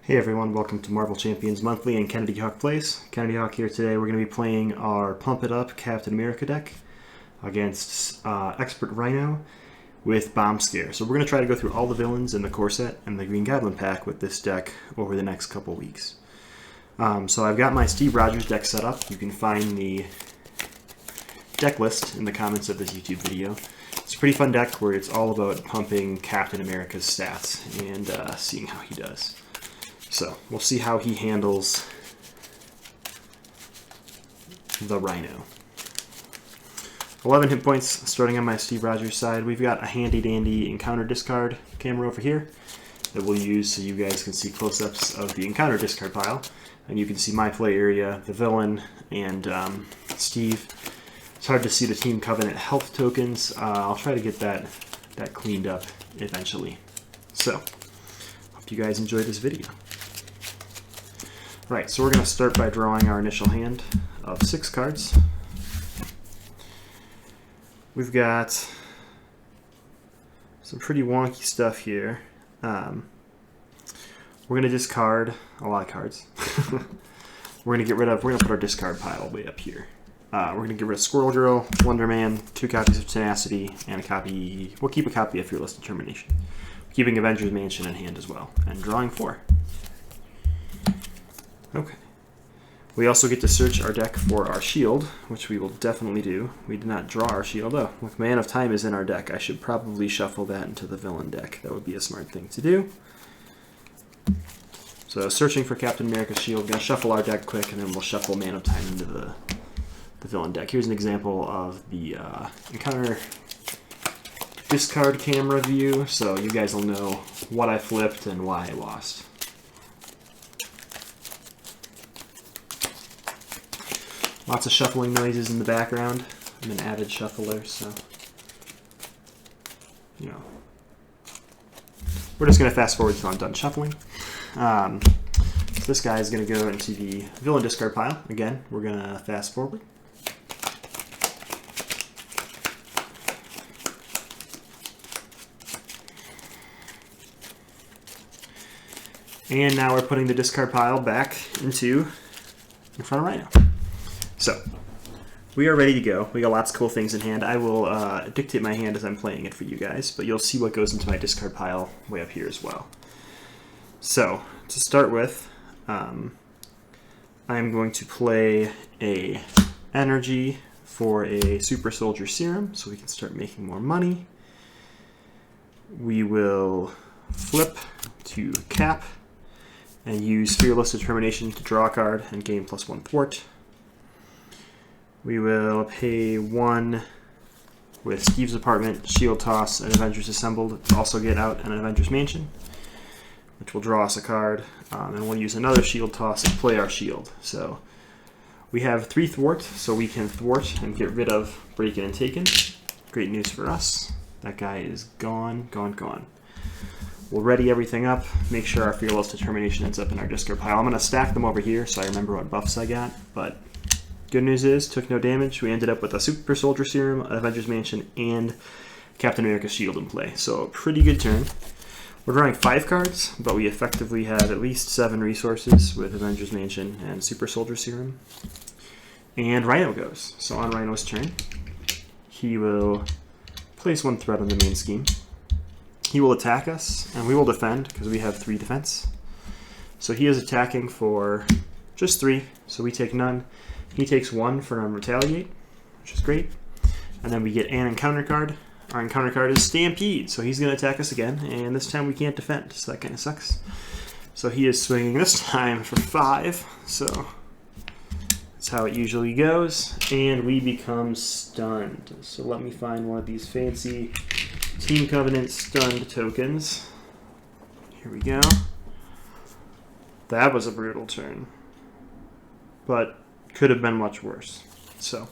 Hey everyone, welcome to Marvel Champions Monthly and Kennedy Hawk Plays. Kennedy Hawk here today. We're going to be playing our Pump It Up Captain America deck against Expert Rhino with Bomb Scare. So we're going to try to go through all the villains in the core set and the Green Goblin pack with this deck over the next couple weeks. So I've got my Steve Rogers deck set up. You can find the deck list in the comments of this YouTube video. It's a pretty fun deck where it's all about pumping Captain America's stats and seeing how he does. So, we'll see how he handles the Rhino. 11 hit points starting on my Steve Rogers side. We've got a handy-dandy encounter discard camera over here that we'll use so you guys can see close-ups of the encounter discard pile. And you can see my play area, the villain, and Steve. It's hard to see the Team Covenant health tokens. I'll try to get that cleaned up eventually. So, hope you guys enjoyed this video. Right, so we're going to start by drawing our initial hand of 6 cards. We've got some pretty wonky stuff here. We're going to discard a lot of cards. We're going to put our discard pile way up here. We're going to get rid of Squirrel Girl, Wonder Man, 2 copies of Tenacity, and a copy. We'll keep a copy of Fearless Determination. Keeping Avengers Mansion in hand as well, and drawing 4. Okay. We also get to search our deck for our shield, which we will definitely do. We did not draw our shield, though. With Man of Time is in our deck, I should probably shuffle that into the villain deck. That would be a smart thing to do. So, searching for Captain America's shield. Gonna shuffle our deck quick, and then we'll shuffle Man of Time into the villain deck. Here's an example of the encounter discard camera view, so you guys will know what I flipped and why I lost. Lots of shuffling noises in the background. I'm an avid shuffler, so, you know. We're just going to fast forward until I'm done shuffling. So this guy is going to go into the villain discard pile. Again, we're going to fast forward. And now we're putting the discard pile back in front of Rhino. So, we are ready to go. We got lots of cool things in hand. I will dictate my hand as I'm playing it for you guys, but you'll see what goes into my discard pile way up here as well. So, to start with, I'm going to play a energy for a Super Soldier Serum, so we can start making more money. We will flip to Cap and use Fearless Determination to draw a card and gain +1 thwart. We will pay 1 with Steve's Apartment, Shield Toss, and Avengers Assembled to also get out an Avengers Mansion, which will draw us a card. And we'll use another Shield Toss and play our shield. So we have 3 thwart, so we can thwart and get rid of Breakin' and Taken. Great news for us. That guy is gone, gone, gone. We'll ready everything up, make sure our Fearless Determination ends up in our discard pile. I'm going to stack them over here so I remember what buffs I got, but good news is, took no damage. We ended up with a Super Soldier Serum, Avengers Mansion, and Captain America's shield in play. So, pretty good turn. We're drawing 5 cards, but we effectively have at least 7 resources with Avengers Mansion and Super Soldier Serum. And Rhino goes. So, on Rhino's turn, he will place 1 threat on the main scheme. He will attack us, and we will defend, because we have 3 defense. So, he is attacking for just 3, so we take none. He takes 1 for non-retaliate, which is great. And then we get an encounter card. Our encounter card is Stampede, so he's going to attack us again, and this time we can't defend, so that kind of sucks. So he is swinging this time for 5, so that's how it usually goes. And we become stunned. So let me find one of these fancy Team Covenant stunned tokens. Here we go. That was a brutal turn, but could have been much worse. So,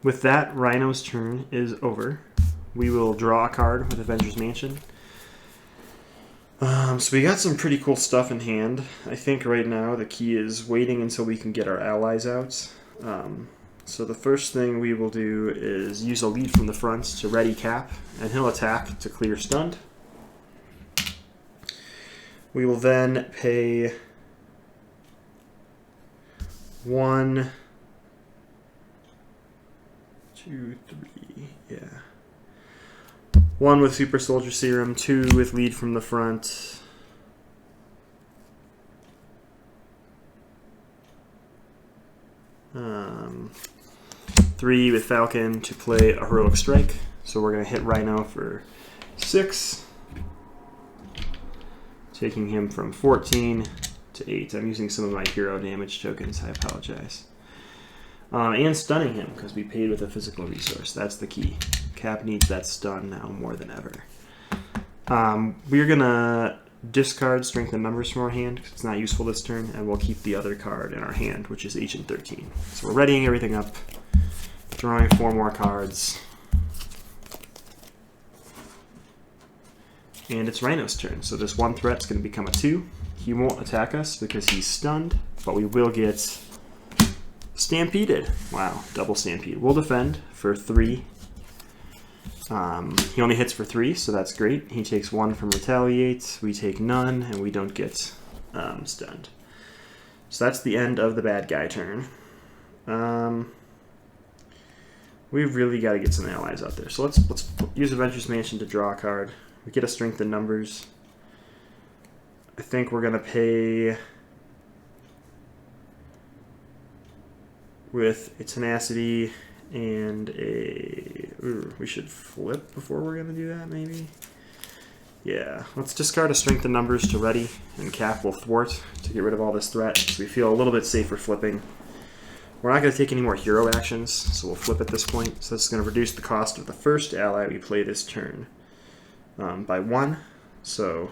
with that, Rhino's turn is over. We will draw a card with Avengers Mansion. So we got some pretty cool stuff in hand. I think right now the key is waiting until we can get our allies out. So the first thing we will do is use a lead from the front to ready Cap, and he'll attack to clear stunned. We will then pay 1, 2, 3, yeah. 1 with Super Soldier Serum, 2 with Lead from the Front. Um, 3 with Falcon to play a Heroic Strike. So we're going to hit Rhino for 6. Taking him from 14 to 8. I'm using some of my hero damage tokens, I apologize. And stunning him, because we paid with a physical resource. That's the key. Cap needs that stun now more than ever. We're going to discard Strength and Numbers from our hand, because it's not useful this turn, and we'll keep the other card in our hand, which is Agent 13. So we're readying everything up, drawing 4 more cards. And it's Rhino's turn, so this 1 threat's going to become a 2. He won't attack us because he's stunned, but we will get Stampeded. Wow, double Stampede. We'll defend for 3. He only hits for 3, so that's great. He takes 1 from Retaliate, we take none, and we don't get stunned. So that's the end of the bad guy turn. We've really got to get some allies out there. So let's use Adventurous Mansion to draw a card. We get a Strength in Numbers. I think we're going to pay with a Tenacity and a... Ooh, we should flip before we're going to do that, maybe? Yeah, let's discard a Strength in Numbers to ready, and Cap will thwart to get rid of all this threat, so we feel a little bit safer flipping. We're not going to take any more hero actions, so we'll flip at this point. So this is going to reduce the cost of the first ally we play this turn by 1. So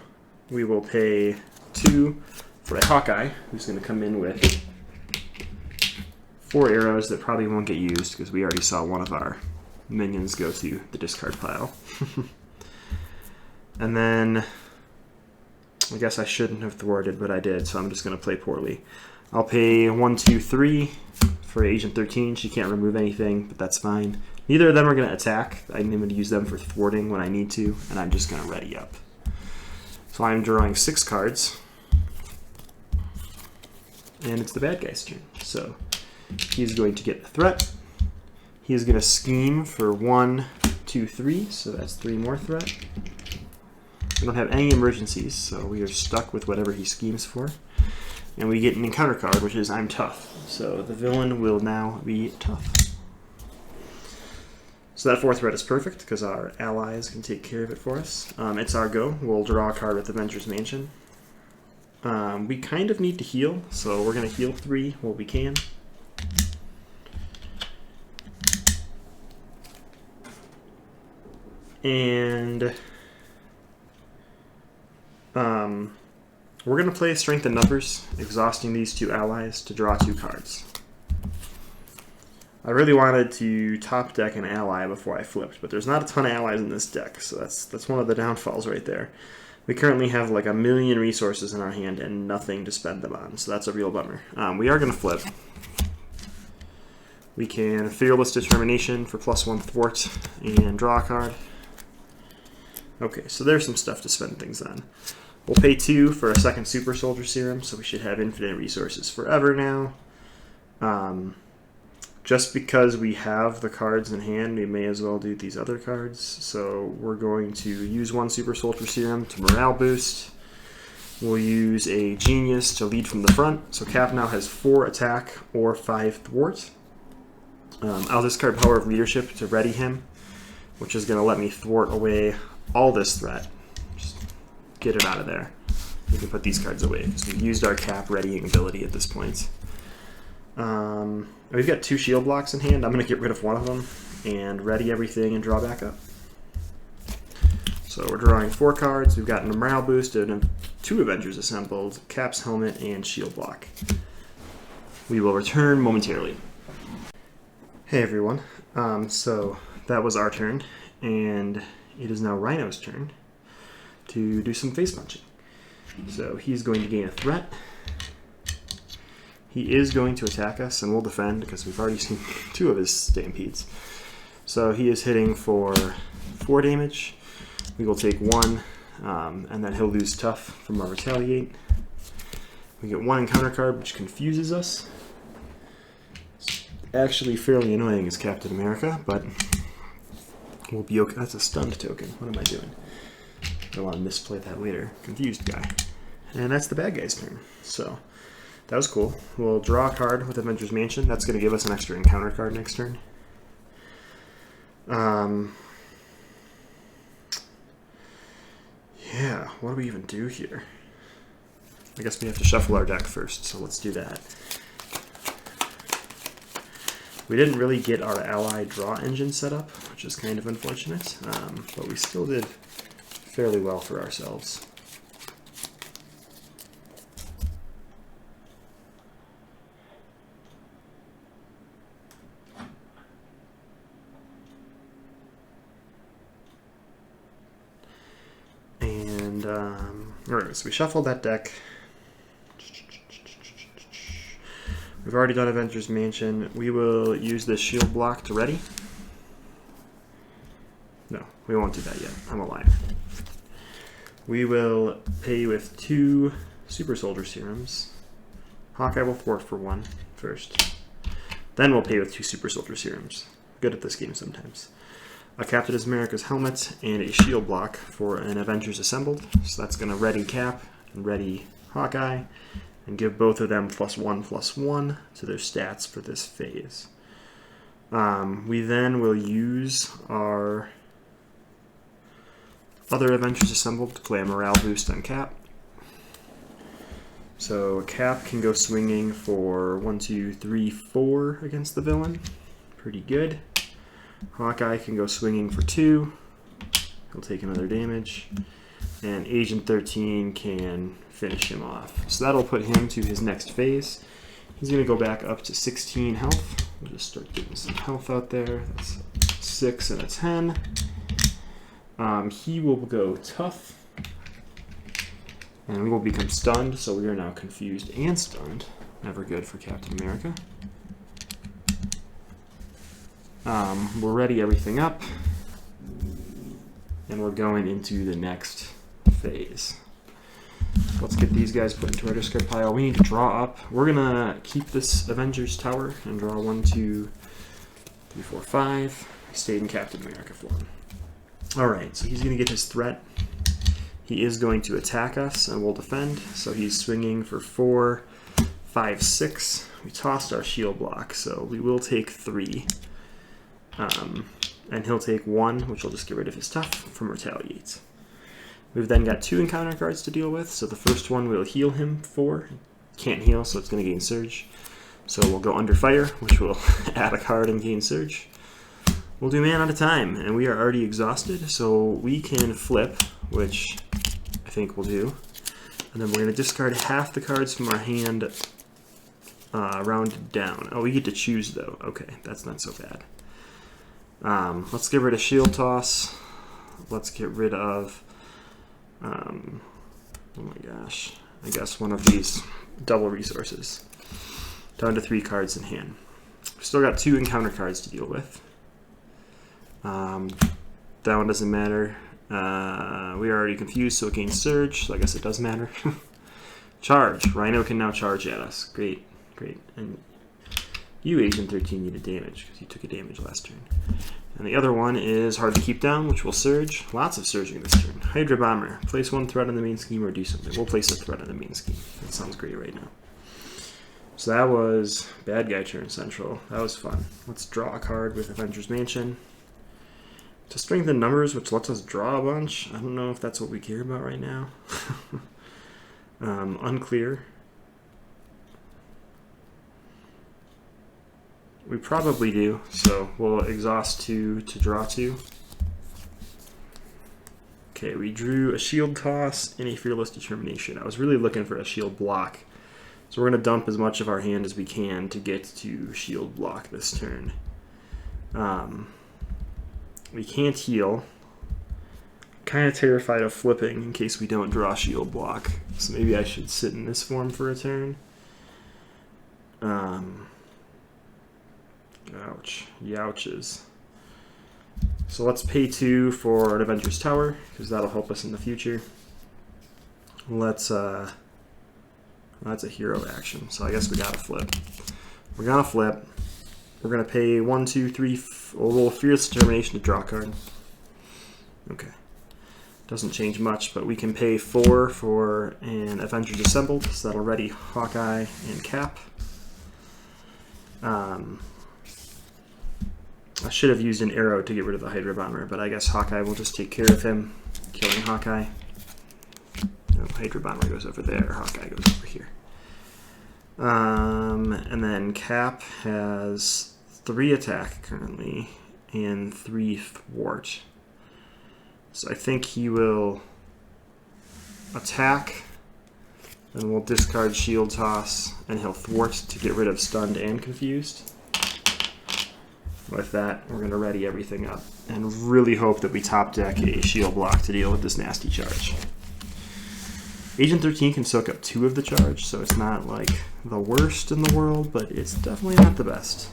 we will pay 2 for a Hawkeye, who's going to come in with 4 arrows that probably won't get used because we already saw one of our minions go to the discard pile. And then I guess I shouldn't have thwarted, but I did, so I'm just going to play poorly. I'll pay 1, 2, 3 for Agent 13. She can't remove anything, but that's fine. Neither of them are going to attack. I'm going to use them for thwarting when I need to, and I'm just going to ready up. So I'm drawing 6 cards, and it's the bad guy's turn. So he's going to get a threat. He's going to scheme for 1, 2, 3, so that's 3 more threat. We don't have any emergencies, so we are stuck with whatever he schemes for. And we get an encounter card, which is I'm tough. So the villain will now be tough. So that 4th threat is perfect, because our allies can take care of it for us. It's our go. We'll draw a card with Adventurous Mansion. We kind of need to heal, so we're going to heal 3 while we can. And we're going to play Strength in Numbers, exhausting these 2 allies to draw 2 cards. I really wanted to top deck an ally before I flipped, but there's not a ton of allies in this deck, so that's one of the downfalls right there. We currently have like 1,000,000 resources in our hand and nothing to spend them on, so that's a real bummer. We are going to flip. We can Fearless Determination for +1 thwart and draw a card. Okay, so there's some stuff to spend things on. We'll pay 2 for a 2nd Super Soldier Serum, so we should have infinite resources forever now. Just because we have the cards in hand, we may as well do these other cards. So we're going to use 1 Super Soldier Serum to morale boost. We'll use a Genius to lead from the front. So Cap now has 4 attack or 5 thwart. I'll discard Power of Leadership to ready him, which is going to let me thwart away all this threat. Just get it out of there. We can put these cards away because we've used our Cap readying ability at this point. We've got 2 shield blocks in hand. I'm going to get rid of one of them and ready everything and draw back up. So we're drawing 4 cards. We've got a morale boost and 2 Avengers assembled, Cap's helmet, and shield block. We will return momentarily. Hey everyone. So that was our turn, and it is now Rhino's turn to do some face punching. So he's going to gain a threat. He is going to attack us, and we'll defend because we've already seen 2 of his Stampedes. So he is hitting for 4 damage. We will take 1 and then he'll lose tough from our retaliate. We get 1 encounter card, which confuses us. It's actually fairly annoying as Captain America, but we'll be okay. That's a stunned token. What am I doing? I don't want to misplay that later. Confused guy. And that's the bad guy's turn. So that was cool. We'll draw a card with Avengers Mansion. That's going to give us an extra encounter card next turn. Yeah, what do we even do here? I guess we have to shuffle our deck first, so let's do that. We didn't really get our ally draw engine set up, which is kind of unfortunate, but we still did fairly well for ourselves. And, alright, so we shuffled that deck. We've already done Avengers Mansion. We will use the shield block to ready. No, we won't do that yet. I'm a liar. We will pay with 2 Super Soldier Serums. Hawkeye will thwart for 1 first. Then we'll pay with 2 Super Soldier Serums. Good at this game sometimes. A Captain America's helmet and a shield block for an Avengers Assembled. So that's going to ready Cap and ready Hawkeye, and give both of them +1/+1 to their stats for this phase. We then will use our other Avengers Assembled to play a morale boost on Cap. So Cap can go swinging for 1, 2, 3, 4 against the villain. Pretty good. Hawkeye can go swinging for 2. He'll take another damage. And Agent 13 can finish him off. So that'll put him to his next phase. He's going to go back up to 16 health. We'll just start getting some health out there. That's 6 and a 10. He will go tough. And we will become stunned, so we are now confused and stunned. Never good for Captain America. We're ready everything up. And we're going into the next phase. Let's get these guys put into our discard pile. We need to draw up. We're going to keep this Avengers Tower and draw 1, 2, 3, 4, 5. We stayed in Captain America form. Alright, so he's going to get his threat. He is going to attack us and we'll defend. So he's swinging for 4, 5, 6. We tossed our shield block, so we will take 3. And he'll take 1, which will just get rid of his tough from retaliate. We've then got 2 encounter cards to deal with. So the first one will heal him 4. Can't heal, so it's going to gain surge. So we'll go under fire, which will add a card and gain surge. We'll do man at a time, and we are already exhausted, so we can flip, which I think we'll do. And then we're going to discard half the cards from our hand rounded down. Oh, we get to choose, though. Okay, that's not so bad. Let's get rid of Shield Toss. Let's get rid of, oh my gosh, I guess one of these double resources. Down to 3 cards in hand. We've still got 2 encounter cards to deal with. That one doesn't matter. We are already confused, so it gains surge, so I guess it does matter. Charge. Rhino can now charge at us. Great, great. And you, Agent 13, needed damage, because you took a damage last turn. And the other one is Hard to Keep Down, which will surge. Lots of surging this turn. Hydra Bomber. Place 1 threat on the main scheme or do something. We'll place a threat on the main scheme. That sounds great right now. So that was Bad Guy turn central. That was fun. Let's draw a card with Avengers Mansion. To strengthen numbers, which lets us draw a bunch. I don't know if that's what we care about right now. Unclear. We probably do, so we'll exhaust 2 to draw 2. Okay, we drew a Shield Toss and a Fearless Determination. I was really looking for a Shield Block. So we're going to dump as much of our hand as we can to get to Shield Block this turn. We can't heal. Kind of terrified of flipping in case we don't draw Shield Block. So maybe I should sit in this form for a turn. Ouch. Youches. So let's pay 2 for an Avengers Tower, because that'll help us in the future. Let's, that's a hero action, so I guess we gotta flip. We're gonna flip. We're gonna pay 1, 2, 3, a little Fierce Determination to draw a card. Okay. Doesn't change much, but we can pay 4 for an Avengers Assembled, so that'll ready Hawkeye and Cap. I should have used an arrow to get rid of the Hydra Bomber, but I guess Hawkeye will just take care of him, killing Hawkeye. No, Hydra Bomber goes over there, Hawkeye goes over here. And then Cap has 3 attack currently and 3 thwart. So I think he will attack, then we'll discard Shield Toss, and he'll thwart to get rid of stunned and confused. With that, we're going to ready everything up and really hope that we top deck a shield block to deal with this nasty charge. Agent 13 can soak up 2 of the charge, so it's not like the worst in the world, but it's definitely not the best.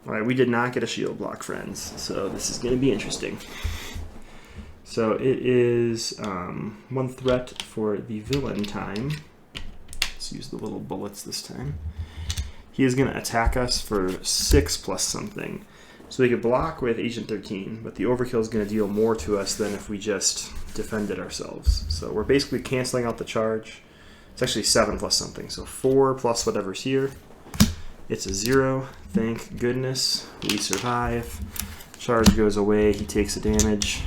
Alright, we did not get a shield block, friends, so this is going to be interesting. So it is 1 threat for the villain time. Let's use the little bullets this time. He is going to attack us for 6 plus something. So we could block with Agent 13, but the overkill is going to deal more to us than if we just defended ourselves. So we're basically canceling out the charge. It's actually 7 plus something, so 4 plus whatever's here. It's a 0. Thank goodness. We survive. Charge goes away. He takes a damage.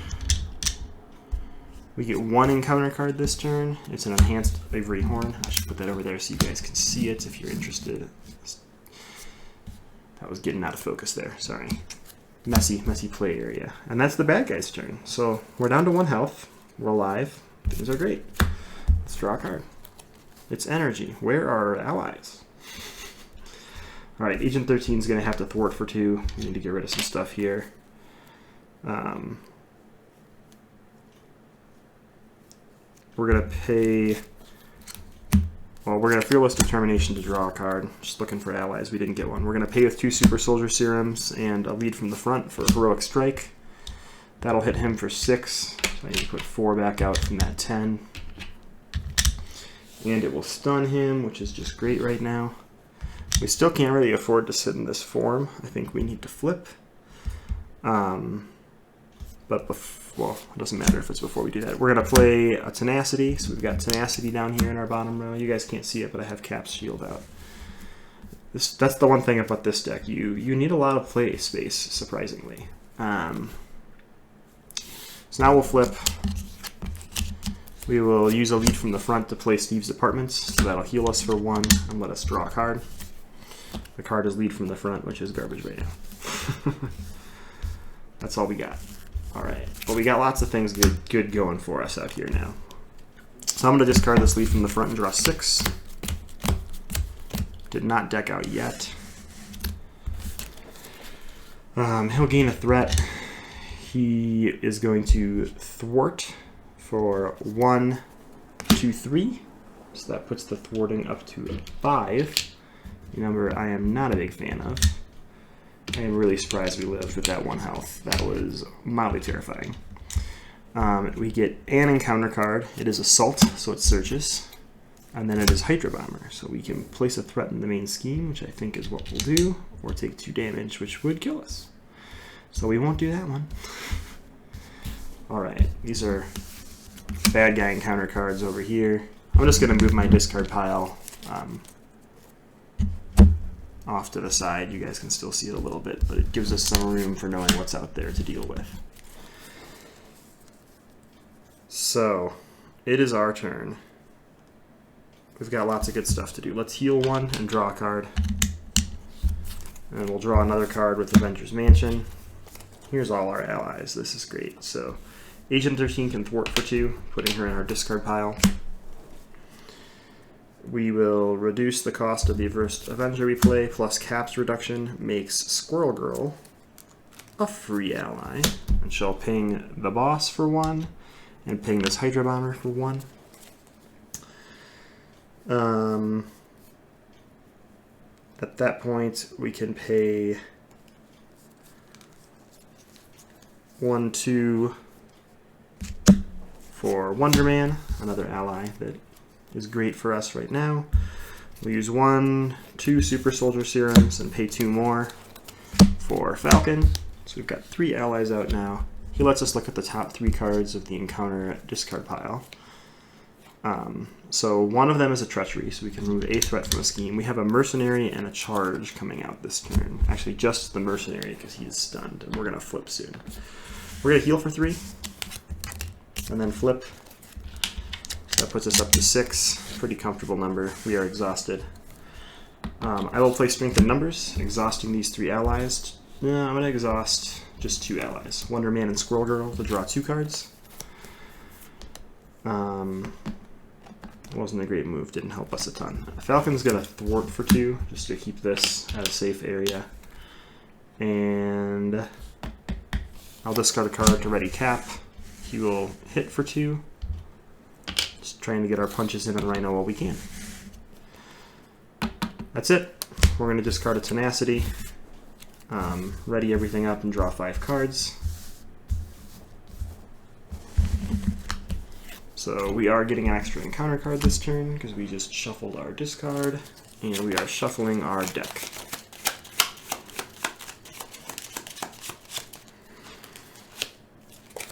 We get 1 encounter card this turn. It's an enhanced Ivory Horn. I should put that over there so you guys can see it if you're interested. That was getting out of focus there, sorry. Messy play area. And that's the bad guy's turn. So we're down to 1 health. We're alive. Things are great. Let's draw a card. It's energy. Where are our allies? Alright, Agent 13 is going to have to thwart for 2. We need to get rid of some stuff here. We're going to pay... Well, we're going to Fearless Determination to draw a card. Just looking for allies. We didn't get one. We're going to pay with 2 Super Soldier Serums and a lead from the front for Heroic Strike. That'll hit him for 6. So I need to put 4 back out from that 10. And it will stun him, which is just great right now. We still can't really afford to sit in this form. I think we need to flip. Well, it doesn't matter if it's before we do that. We're going to play a Tenacity. So we've got Tenacity down here in our bottom row. You guys can't see it, but I have Cap's shield out. That's the one thing about this deck. You need a lot of play space, surprisingly. So now we'll flip. We will use a lead from the front to play Steve's Apartments. So that'll heal us for 1 and let us draw a card. The card is lead from the front, which is garbage right now. That's all we got. Alright, but we got lots of things good going for us out here now. So I'm going to discard this lead from the front and draw 6. Did not deck out yet. He'll gain a threat. He is going to thwart for 1, 2, 3. So that puts the thwarting up to 5. A number I am not a big fan of. I am really surprised we lived with that 1 health. That was mildly terrifying. We get an encounter card. It is Assault, so it searches. And then it is Hydra Bomber, so we can place a threat in the main scheme, which I think is what we'll do, or take 2 damage, which would kill us. So we won't do that one. Alright, these are bad guy encounter cards over here. I'm just going to move my discard pile off to the side. You guys can still see it a little bit, but it gives us some room for knowing what's out there to deal with. So, it is our turn. We've got lots of good stuff to do. Let's heal 1 and draw a card. And we'll draw another card with Avengers Mansion. Here's all our allies. This is great. So, Agent 13 can thwart for 2, putting her in our discard pile. We will reduce the cost of the first Avenger we play, plus Cap's reduction makes Squirrel Girl a free ally. And she'll ping the boss for 1, and ping this Hydra Bomber for 1. At that point, we can pay 1, 2 for Wonder Man, another ally that is great for us right now. We'll use 1, 2 Super Soldier Serums and pay 2 more for Falcon. So we've got 3 allies out now. He lets us look at the top 3 cards of the encounter discard pile. So one of them is a Treachery, so we can remove a threat from a scheme. We have a Mercenary and a Charge coming out this turn. Actually, just the Mercenary because he's stunned, and we're going to flip soon. We're going to heal for 3, and then flip. That puts us up to 6. Pretty comfortable number. We are exhausted. I will play Strength in Numbers, exhausting these 3 allies. No, I'm going to exhaust just 2 allies. Wonder Man and Squirrel Girl to draw 2 cards. Wasn't a great move, didn't help us a ton. Falcon's going to thwart for 2, just to keep this at a safe area. And I'll discard a card to ready Cap. He will hit for 2. Just trying to get our punches in on Rhino while we can. That's it. We're going to discard a Tenacity, ready everything up, and draw 5 cards. So we are getting an extra encounter card this turn because we just shuffled our discard, and we are shuffling our deck.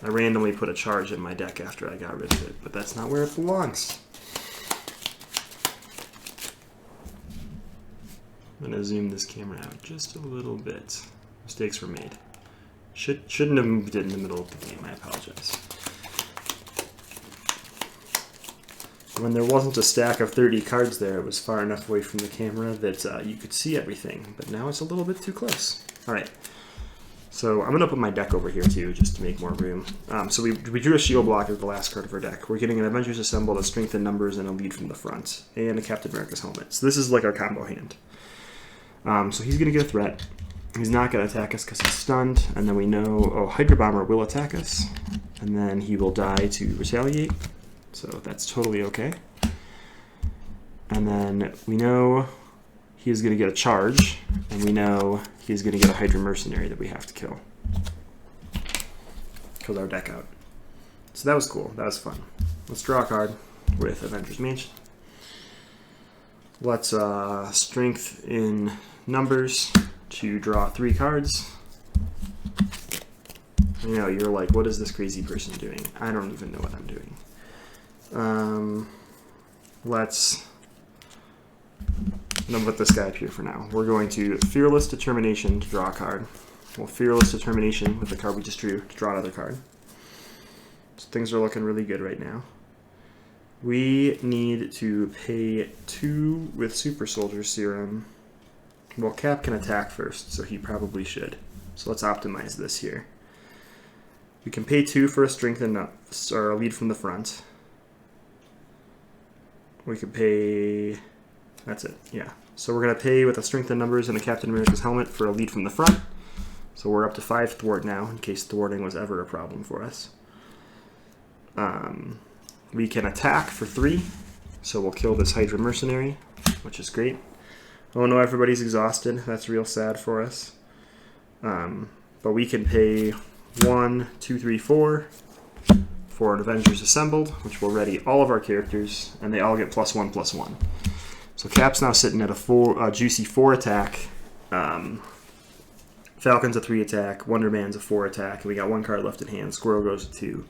I randomly put a charge in my deck after I got rid of it, but that's not where it belongs. I'm going to zoom this camera out just a little bit. Mistakes were made. Shouldn't have moved it in the middle of the game, I apologize. When there wasn't a stack of 30 cards there, it was far enough away from the camera that you could see everything, but now it's a little bit too close. Alright, so I'm going to put my deck over here too, just to make more room. So we drew a Shield Blocker, the last card of our deck. We're getting an Avengers Assembled, a Strength in Numbers, and a Lead from the Front, and a Captain America's Helmet. So this is like our combo hand. So he's going to get a threat. He's not going to attack us because he's stunned, and then we know, oh, Hydra Bomber will attack us, and then he will die to retaliate. So that's totally okay. And then we know he is going to get a charge, and we know he's going to get a Hydra Mercenary that we have to kill. Kill our deck out. So that was cool. That was fun. Let's draw a card with Avengers Mansion. Let's Strength in Numbers to draw 3 cards. You know, you're like, what is this crazy person doing? I don't even know what I'm doing. Let's put this guy up here for now. We're going to Fearless Determination to draw a card. Well, Fearless Determination with the card we just drew to draw another card. So things are looking really good right now. We need to pay 2 with Super Soldier Serum. Well, Cap can attack first, so he probably should. So let's optimize this here. We can pay 2 for a Strength and or a Lead from the Front. We could pay, that's it, yeah. So we're going to pay with a Strength in Numbers and a Captain America's Helmet for a Lead from the Front. So we're up to 5 thwart now, in case thwarting was ever a problem for us. We can attack for 3, so we'll kill this Hydra Mercenary, which is great. Oh no, everybody's exhausted. That's real sad for us. But we can pay 1, 2, 3, 4 for an Avengers Assembled, which will ready all of our characters, and they all get +1/+1. So Cap's now sitting at a juicy 4 attack. Falcon's a 3 attack. Wonder Man's a 4 attack. And we got 1 card left in hand. Squirrel goes to 2.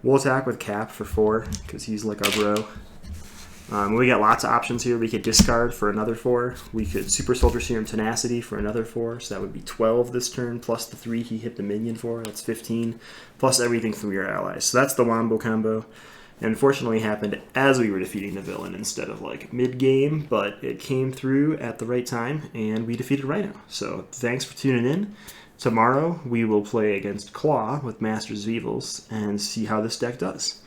We'll attack with Cap for 4 because he's like our bro. We got lots of options here. We could discard for another 4. We could Super Soldier Serum Tenacity for another 4, so that would be 12 this turn, plus the 3 he hit the minion for, that's 15, plus everything from your allies. So that's the Wombo combo. And unfortunately happened as we were defeating the villain instead of like mid-game, but it came through at the right time, and we defeated Rhino. So thanks for tuning in. Tomorrow we will play against Claw with Masters of Evils and see how this deck does.